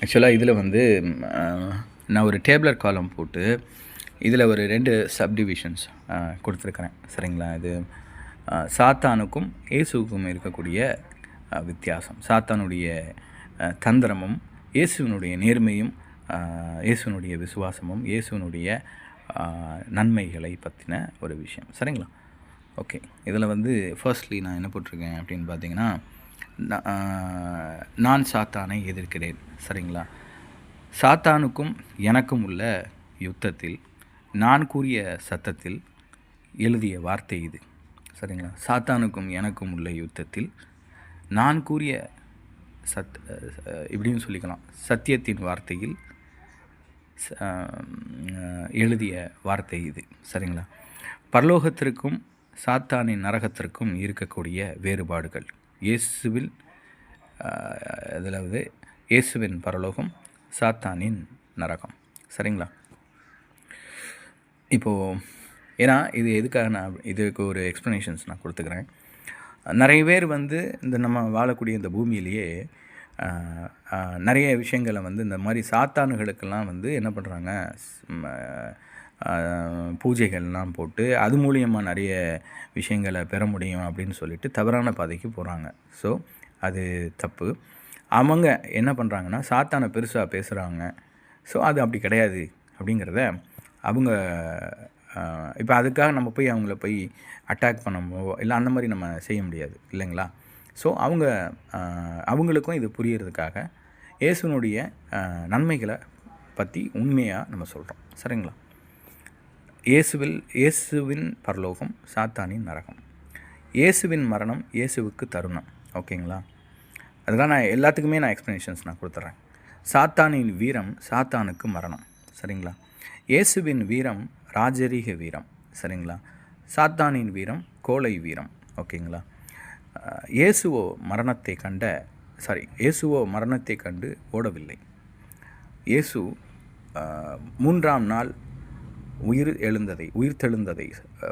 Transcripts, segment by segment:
ஆக்சுவலாக இதில் வந்து நான் ஒரு டேபிளர் காலம் போட்டு இதில் ஒரு 2 சப்டிவிஷன்ஸ் கொடுத்துருக்குறேன். சரிங்களா? இது சாத்தானுக்கும் இயேசுவுக்கும் இருக்கக்கூடிய வித்தியாசம், சாத்தானுடைய தந்திரமும் இயேசுவினுடைய நேர்மையும், இயேசுவினுடைய விசுவாசமும், இயேசுவினுடைய நன்மைகளை பற்றின ஒரு விஷயம். சரிங்களா? ஓகே. இதில் வந்து ஃபர்ஸ்ட்லி நான் என்ன போட்டிருக்கேன் அப்படின்னு பார்த்தீங்கன்னா, நான் சாத்தானை எதிர்க்கிறேன். சரிங்களா? சாத்தானுக்கும் எனக்கும் உள்ள யுத்தத்தில் நான் கூறிய சத்தத்தில் எழுதிய வார்த்தை இது. சரிங்களா? சாத்தானுக்கும் எனக்கும் உள்ள யுத்தத்தில் நான் கூறிய இப்படின்னு சொல்லிக்கலாம், சத்தியத்தின் வார்த்தையில் எழுதிய வார்த்தை இது. சரிங்களா? பரலோகத்திற்கும் சாத்தானின் நரகத்திற்கும் இருக்கக்கூடிய வேறுபாடுகள், இயேசுவில் அதாவது இயேசுவின் பரலோகம், சாத்தானின் நரகம். சரிங்களா? இப்போது ஏன்னா இது எதுக்காக நான் இதுக்கு ஒரு எக்ஸ்ப்ளனேஷன்ஸ் நான் கொடுத்துக்கிறேன். நிறைய பேர் வந்து இந்த நம்ம வாழக்கூடிய இந்த பூமியிலேயே நிறைய விஷயங்களை வந்து இந்த மாதிரி சாத்தானுகளுக்கெல்லாம் வந்து என்ன பண்ணுறாங்க, பூஜைகள்லாம் போட்டு அது மூலியமாக நிறைய விஷயங்களை பெற முடியும் அப்படின்னு சொல்லிட்டு தவறான பாதைக்கு போகிறாங்க. ஸோ அது தப்பு. அவங்க என்ன பண்ணுறாங்கன்னா சாத்தானை பெருசாக பேசுகிறாங்க. ஸோ அது அப்படி கிடையாது அப்படிங்கிறத அவங்க இப்போ அதுக்காக நம்ம போய் அவங்கள போய் அட்டாக் பண்ணமோ இல்லை அந்த மாதிரி நம்ம செய்ய முடியாது இல்லைங்களா? ஸோ அவங்களுக்கும் இது புரியறதுக்காக இயேசுனுடைய நன்மைகளை பற்றி உண்மையாக நம்ம சொல்கிறோம். சரிங்களா? இயேசுவின் பரலோகம், சாத்தானின் நரகம். இயேசுவின் மரணம் இயேசுவுக்கு தருணம். ஓகேங்களா? அதுதான் நான் எல்லாத்துக்குமே நான் எக்ஸ்ப்ளனேஷன்ஸ் நான் கொடுத்துட்றேன். சாத்தானின் வீரம் சாத்தானுக்கு மரணம். சரிங்களா? இயேசுவின் வீரம் ராஜரீக வீரம். சரிங்களா? சாத்தானின் வீரம் கோழை வீரம். ஓகேங்களா? இயேசுவோ மரணத்தை கண்டு ஓடவில்லை. இயேசு 3ஆம் நாள்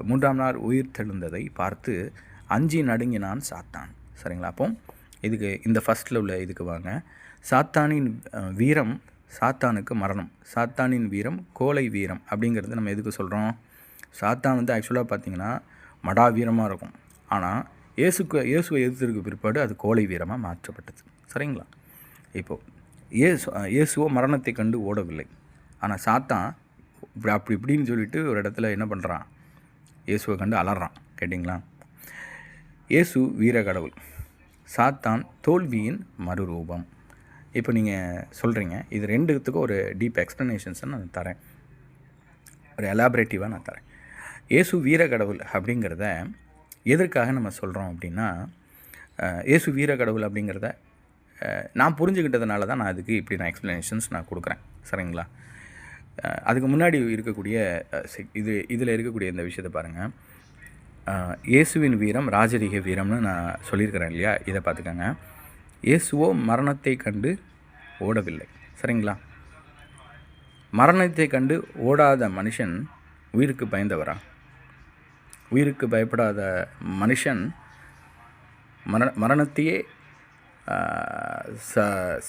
மூன்றாம் நாள் உயிர்த்தெழுந்ததை பார்த்து அஞ்சி நடுங்கினான் சாத்தான். சரிங்களா? அப்போ இதுக்கு இந்த ஃபஸ்ட்டில் உள்ள இதுக்கு வாங்க. சாத்தானின் வீரம் சாத்தானுக்கு மரணம், சாத்தானின் வீரம் கோழை வீரம் அப்படிங்கிறது நம்ம எதுக்கு சொல்கிறோம்? சாத்தான் வந்து ஆக்சுவலாக பார்த்திங்கன்னா மடா வீரமாக இருக்கும். ஆனால் இயேசுவை எதிர்த்துக்கு பிற்பாடு அது கோழை வீரமாக மாற்றப்பட்டது. சரிங்களா? இப்போது இயேசுவோ மரணத்தை கண்டு ஓடவில்லை. ஆனால் சாத்தான் இப்படின்னு சொல்லிட்டு ஒரு இடத்துல என்ன பண்ணுறான், இயேசுவை கண்டு அலறான். கேட்டிங்களா? இயேசு வீரக்கடவுள், சாத்தான் தோல்வியின் மறுரூபம். இப்போ நீங்கள் சொல்கிறீங்க, இது ரெண்டுத்துக்கும் ஒரு டீப் எக்ஸ்ப்ளனேஷன்ஸை நான் தரேன், ஒரு எலாபரேட்டிவாக நான் தரேன். இயேசு வீரக்கடவுள் அப்படிங்கிறத எதற்காக நம்ம சொல்கிறோம் அப்படின்னா, இயேசு வீரக்கடவுள் அப்படிங்கிறத நான் புரிஞ்சுக்கிட்டதுனால தான் நான் அதுக்கு இப்படி நான் எக்ஸ்ப்ளனேஷன்ஸ் நான் கொடுக்குறேன். சரிங்களா? அதுக்கு முன்னாடி இருக்கக்கூடிய இதில் இருக்கக்கூடிய இந்த விஷயத்தை பாருங்கள். இயேசுவின் வீரம் ராஜரீக வீரம்னு நான் சொல்லியிருக்கிறேன் இல்லையா? இதை பார்த்துக்கங்க. இயேசுவோ மரணத்தை கண்டு ஓடவில்லை. சரிங்களா? மரணத்தை கண்டு ஓடாத மனுஷன் உயிருக்கு பயந்தவரா? உயிருக்கு பயப்படாத மனுஷன் மரணத்தையே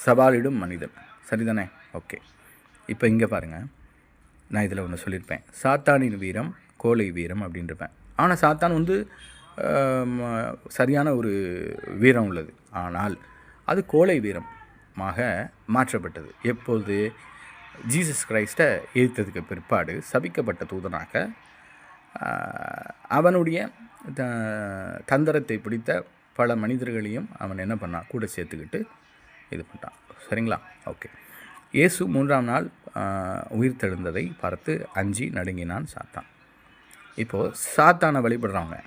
சவாலிடும் மனிதன். சரிதானே? ஓகே. இப்போ இங்கே பாருங்கள், நான் இதில் ஒன்று சொல்லியிருப்பேன், சாத்தானின் வீரம் கோழை வீரம் அப்படின்ட்டுருப்பேன். ஆனால் சாத்தான் வந்து சரியான ஒரு வீரம் உள்ளது. ஆனால் அது கோழை வீரமாக மாற்றப்பட்டது. எப்போது? ஜீசஸ் கிரைஸ்ட்டை எதிர்த்ததுக்கு பிற்பாடு சபிக்கப்பட்ட தூதனாக அவனுடைய தந்திரத்தை பிடித்த பல மனிதர்களையும் அவன் என்ன பண்ணான், கூட சேர்த்துக்கிட்டு இது பண்ணிட்டான். சரிங்களா? ஓகே. இயேசு 3ஆம் நாள் உயிர்த்தெழுந்ததை பார்த்து அஞ்சி நடுங்கினான் சாத்தான். இப்போது சாத்தானை வழிபடுறவங்க,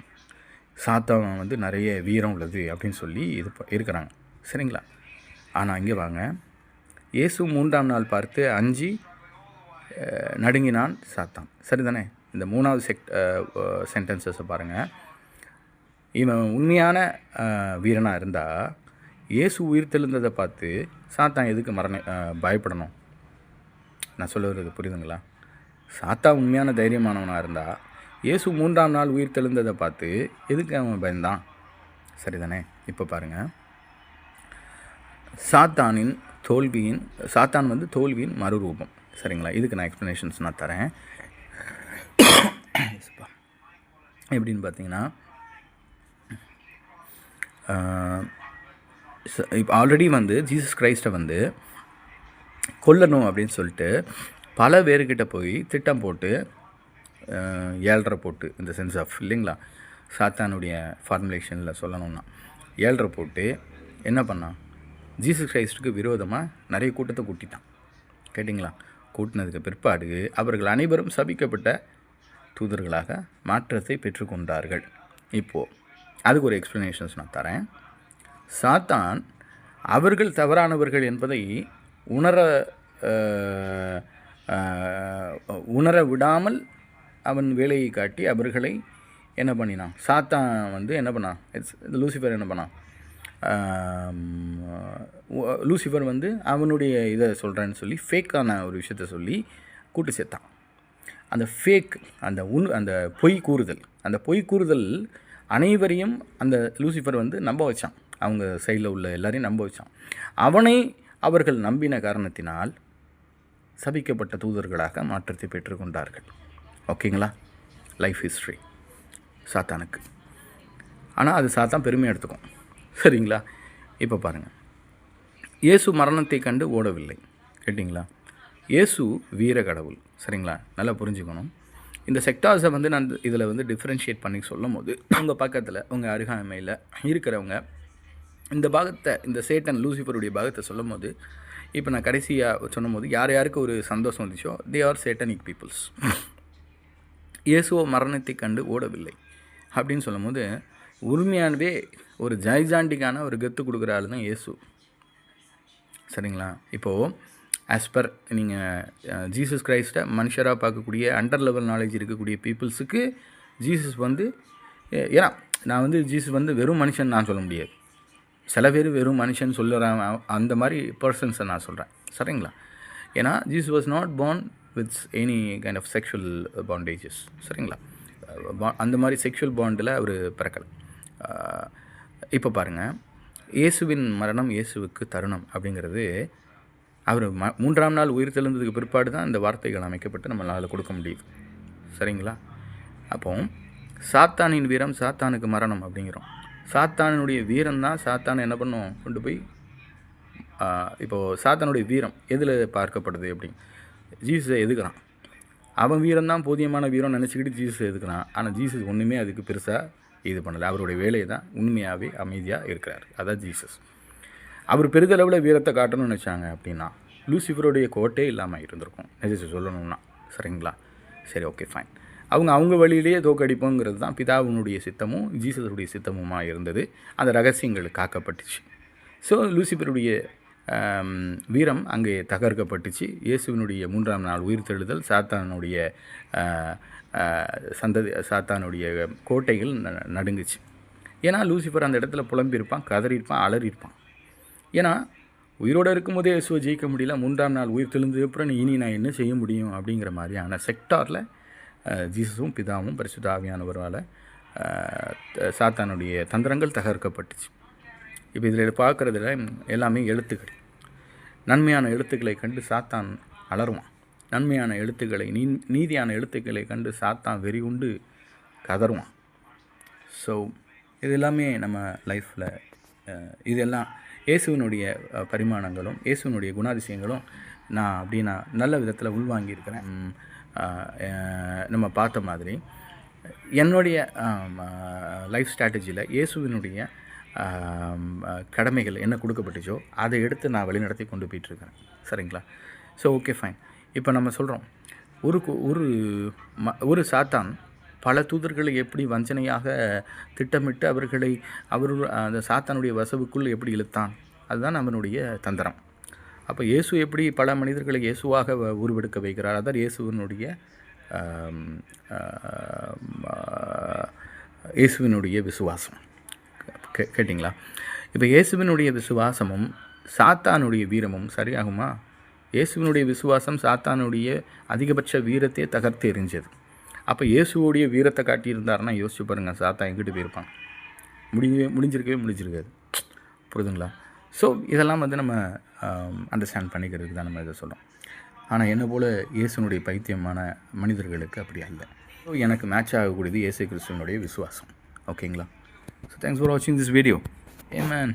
சாத்தான் வந்து நிறைய வீரம் உள்ளது அப்படின்னு சொல்லி இருக்கிறாங்க. சரிங்களா? ஆனால் இங்கே வாங்க, இயேசு 3ஆம் நாள் பார்த்து அஞ்சி நடுங்கினான் சாத்தான். சரிதானே? இந்த 3வது சென்டென்சஸை பாருங்கள். இவன் உண்மையான வீரனாக இருந்தால் இயேசு உயிர்த்தெழுந்ததை பார்த்து சாத்தான் எதுக்கு பயப்படணும்? நான் சொல்லுறது புரியுதுங்களா? சாத்தான் உண்மையான தைரியமானவனாக இருந்தால் இயேசு 3ஆம் நாள் உயிர்த்தெழுந்ததை பார்த்து எதுக்கு அவன் பயந்தான்? சரிதானே? இப்போ பாருங்கள், சாத்தானின் சாத்தான் வந்து தோல்வியின் மறுரூபம். சரிங்களா? இதுக்கு நான் எக்ஸ்ப்ளனேஷன்ஸ் நான் தரேன். எப்படின்னு பார்த்தீங்கன்னா, இப்போ ஆல்ரெடி வந்து ஜீசஸ் கிரைஸ்ட்டை வந்து கொல்லணும் அப்படின்னு சொல்லிட்டு பல பேர்கிட்ட போய் திட்டம் போட்டு ஏழ்ரை போட்டு, இந்த சென்ஸ் ஆஃப் இல்லைங்களா, சாத்தானுடைய ஃபார்முலேஷனில் சொல்லணும்னா ஏழ்ரை போட்டு என்ன பண்ணான், ஜீசஸ் கிரைஸ்ட்டுக்கு விரோதமாக நிறைய கூட்டத்தை கூட்டிட்டான். கேட்டிங்களா? கூட்டினதுக்கு பிற்பாடு அவர்கள் அனைவரும் சபிக்கப்பட்ட தூதர்களாக மாற்றத்தை பெற்றுக்கொண்டார்கள். இப்போது அதுக்கு ஒரு எக்ஸ்ப்ளனேஷன்ஸ் நான் தரேன். சாத்தான் அவர்கள் தவறானவர்கள் என்பதை உணர விடாமல் அவன் வேலையை காட்டி அவர்களை என்ன பண்ணினான், சாத்தான் வந்து என்ன பண்ணான், லூசிஃபர் என்ன பண்ணான், லூசிஃபர் வந்து அவனுடைய இதை சொல்கிறேன்னு சொல்லி ஃபேக்கான ஒரு விஷயத்த சொல்லி கூட்டு சேர்த்தான். அந்த ஃபேக், அந்த பொய் கூறுதல் அனைவரையும் அந்த லூசிஃபர் வந்து நம்ப வச்சான். அவங்க சைடில் உள்ள எல்லாரையும் நம்ப வச்சான். அவனை அவர்கள் நம்பின காரணத்தினால் சபிக்கப்பட்ட தூதர்களாக மாற்றத்தை பெற்றுக்கொண்டார்கள். ஓகேங்களா? லைஃப் ஹிஸ்ட்ரி சாத்தானுக்கு. ஆனால் அது சாத்தான் பெருமையாக எடுத்துக்கும். சரிங்களா? இப்போ பாருங்கள், இயேசு மரணத்தை கண்டு ஓடவில்லை. கேட்டிங்களா? இயேசு வீர கடவுள். சரிங்களா? நல்லா புரிஞ்சுக்கணும். இந்த செக்டார்ஸை வந்து நான் இதில் வந்து டிஃப்ரென்ஷியேட் பண்ணி சொல்லும் போது உங்கள் பக்கத்தில் உங்கள் அருகாமையில் இருக்கிறவங்க இந்த பாகத்தை, இந்த சேட்டன் லூசிஃபருடைய பாகத்தை சொல்லும் போது, இப்போ நான் கடைசியாக சொன்னும் போது யார் யாருக்கு ஒரு சந்தோஷம் வந்துச்சோ, தே ஆர் சேட்டனிக் பீப்புள்ஸ். இயேசுவோ மரணத்தை கண்டு ஓடவில்லை அப்படின்னு சொல்லும் போது உண்மையானவே ஒரு ஜைஜாண்டிக்கான ஒரு கெத்து கொடுக்குற ஆள் தான் இயேசு. சரிங்களா? இப்போது ஆஸ் பர் நீங்கள் ஜீசஸ் கிரைஸ்ட்டை மனுஷராக பார்க்கக்கூடிய அண்டர் லெவல் நாலேஜ் இருக்கக்கூடிய பீப்புள்ஸுக்கு ஜீசஸ் வந்து, ஏன்னா நான் வந்து ஜீசஸ் வந்து வெறும் மனுஷன் நான் சொல்ல முடியாது. சில பேர் வெறும் மனுஷன் சொல்லுறான், அந்த மாதிரி பர்சன்ஸை நான் சொல்கிறேன். சரிங்களா? ஏன்னா Jesus was not born with any kind of sexual bondages. சரிங்களா? அந்த மாதிரி செக்ஷுவல் பாண்டில் அவர் பிறக்கலை. இப்போ பாருங்கள், இயேசுவின் மரணம் இயேசுவுக்கு தருணம் அப்படிங்கிறது அவர் 3ஆம் நாள் உயிர் தெழுந்ததுக்கு பிற்பாடு தான் இந்த வார்த்தைகள் அமைக்கப்பட்டு நம்மளால் கொடுக்க முடியுது. சரிங்களா? அப்போ சாத்தானின் வீரம் சாத்தானுக்கு மரணம் அப்படிங்கிறோம். சாத்தானுடைய வீரம் தான் சாத்தானை என்ன பண்ணும், கொண்டு போய் இப்போது சாத்தானுடைய வீரம் எதில் பார்க்கப்படுது அப்படின்னு, ஜீசஸை எதுக்குறான். அவன் வீரம்தான் போதியமான வீரம் நினச்சிக்கிட்டு ஜீசஸை எதுக்குறான். ஆனால் ஜீசஸ் ஒன்றுமே அதுக்கு பெருசாக இது பண்ணலை. அவருடைய வேலையை தான் உண்மையாகவே அமைதியாக இருக்கிறார். அதான் ஜீசஸ். அவர் பெரிதளவில் வீரத்தை காட்டணும்னு நினச்சாங்க அப்படின்னா லூசிஃபருடைய கோட்டே இல்லாமல் இருந்திருக்கும், நிஜம் சொல்லணும்னா. சரிங்களா? சரி, ஓகே, ஃபைன். அவங்க வழியிலேயே தோக்கடிப்போங்கிறது தான் பிதாவினுடைய சித்தமும் ஜீசஸுடைய சித்தமுமாக இருந்தது. அந்த ரகசியங்கள் காக்கப்பட்டுச்சு. ஸோ லூசிஃபருடைய வீரம் அங்கே தகர்க்கப்பட்டுச்சு. இயேசுவினுடைய 3ஆம் நாள் உயிர்த்தெழுதல் சாத்தானுடைய சாத்தானுடைய கோட்டைகள் நடுங்குச்சு. ஏன்னா லூசிஃபர் அந்த இடத்துல புலம்பியிருப்பான், கதறியிருப்பான், அலறியிருப்பான். ஏன்னா உயிரோடு இருக்கும்போதே இயேசுவை ஜெயிக்க முடியல, 3ஆம் நாள் உயிர் தெழுந்தது அப்புறம் இனி நான் என்ன செய்ய முடியும் அப்படிங்கிற மாதிரியான செக்டாரில் ஜீசஸும் பிதாவும் பரிசுத்த ஆவியானவரால் சாத்தானுடைய தந்திரங்கள் தகர்க்கப்பட்டுச்சு. இப்போ இதில் பார்க்குறதுல எல்லாமே எழுத்துக்கள். நன்மையான எழுத்துக்களை கண்டு சாத்தான் அலறுவான். நன்மையான எழுத்துக்களை, நீதியான எழுத்துக்களை கண்டு சாத்தான் வெறி உண்டு கதறுவான். ஸோ இது எல்லாமே நம்ம லைஃப்பில் இதெல்லாம் இயேசுவினுடைய பரிமாணங்களும் இயேசுவினுடைய குணாதிசயங்களும் நான் நல்ல விதத்தில் உள்வாங்கியிருக்கிறேன். நம்ம பார்த்த மாதிரி என்னுடைய லைஃப் ஸ்ட்ராட்டஜியில் இயேசுவினுடைய கடமைகள் என்ன கொடுக்கப்பட்டுச்சோ அதை எடுத்து நான் வழிநடத்தி கொண்டு போயிட்டுருக்கிறேன். சரிங்களா? So okay, fine. இப்போ நம்ம சொல்கிறோம், ஒரு சாத்தான் பல தூதர்களை எப்படி வஞ்சனையாக திட்டமிட்டு அவர்களை அந்த சாத்தானுடைய வசவுக்குள் எப்படி இழுத்தான், அதுதான் அவனுடைய தந்திரம். அப்போ இயேசு எப்படி பல மனிதர்களை இயேசுவாக உருவெடுக்க வைக்கிறார், அதான் இயேசுவினுடைய விசுவாசம். கேட்டிங்களா? இப்போ இயேசுவினுடைய விசுவாசமும் சாத்தானுடைய வீரமும் சரியாகுமா? இயேசுவினுடைய விசுவாசம் சாத்தானுடைய அதிகபட்ச வீரத்தை தகர்த்து எறிஞ்சது. அப்போ இயேசுவோடைய வீரத்தை காட்டியிருந்தாருன்னா யோசிச்சு பாருங்கள், சாத்தான் எங்கிட்டு போயிருப்பான்? முடிஞ்சிருக்கவே முடிஞ்சிருக்காது. புரியுதுங்களா? ஸோ இதெல்லாம் வந்து நம்ம அண்டர்ஸ்டாண்ட் பண்ணிக்கிறதுக்கு தான் நம்ம இதை சொல்கிறோம். ஆனால் என்ன போல் இயேசுனுடைய பைத்தியமான மனிதர்களுக்கு அப்படி அல்ல. ஸோ எனக்கு மேட்ச் ஆகக்கூடியது இயேசு கிறிஸ்துவனுடைய விசுவாசம். ஓகேங்களா? ஸோ தேங்க்ஸ் ஃபார் வாட்சிங் திஸ் வீடியோ. ஏமேன்.